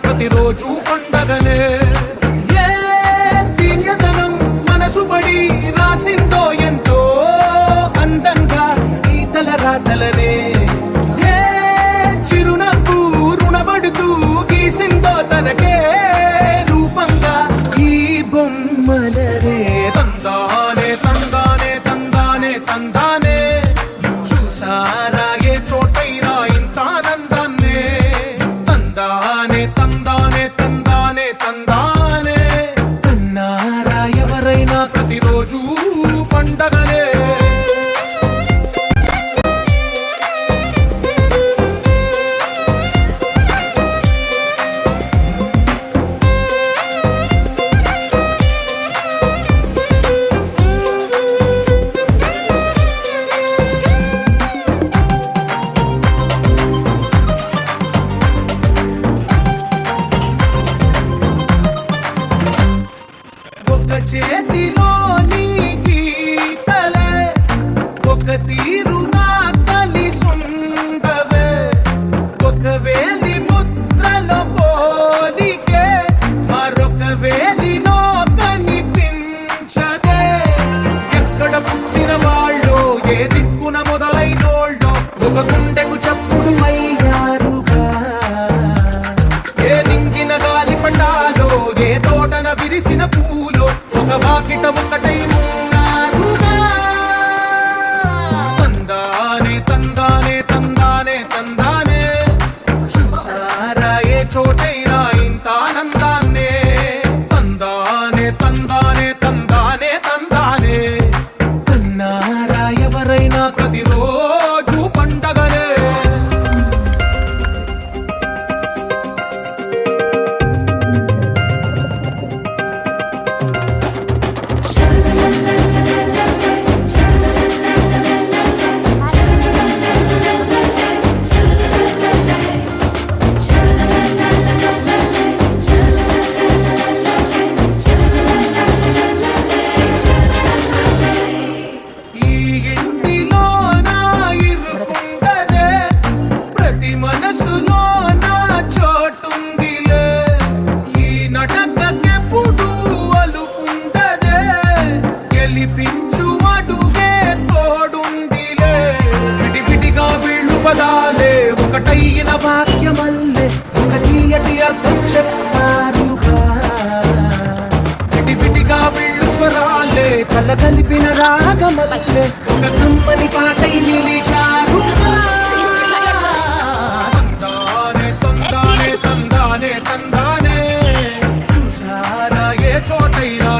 ప్రతిరోజు పండగనే. ఏ తీయదనం మనసు పడి రాసిందో ఎంతో అందంగా ఈ తల రాతలనే. ఏ చిరునవ్వు రుణపడుతూ గీసిందో తనకే రూపంగా ఈ బొమ్మలనే. తందానే తందానే తందానే తందానే చూసారా ఏ చోటైనా ఇంత ఆనందాన్నే. తందానే తందానే తందానే తందానే కన్నారా ఎవరైనా ప్రతిరోజు పండగనే. ఒక చేతిలో నీ గీతలే ఒక తీరుగా కలిసుండవే. ఒక వేలి ముద్రలో పోలికే మరొక వేలిలో కనిపించదే. ఎక్కడ పుట్టిన వాళ్ళో ఏ దిక్కున మొదలైనోళ్ళో ఒక గుండెకు చప్పుడు అయ్యారుగా. ఏ నింగిన గాలి పండాలో ఏ తోటన విరిసిన పూలో ఒక వాకిట ఒకటై ఉన్నారుగా. తందానే తందానే తందానే తందానే చూసారా ఏ చోటైనా ఇంత ఆనందాన్నే. తందానే తందానే తందానే తందానే కన్నారా ఎవరైనా ప్రతిరోజు పండగనే. ఈ ఇంటిలో నా ఇరుకుండదే ప్రతి మనసులో నా చోటుందిలే. ఈ నటకెప్పుడు అలుకుండదే గెలిపించు అడుగే తోడుందిలే. విడివిడిగా వీళ్ళు పదాలే ఒకటైన వాక్యమల్లే ఒక తీయటి అర్థం చెప్పారుగా. విడివిడిగా వీళ్ళు స్వరాలే కల కలిపిన రాగమల్లే ఒక కమ్మని పాటై నిలిచారుగా. తందానే తందానే తందానే తందానే చూసారా ఏ చోటైనా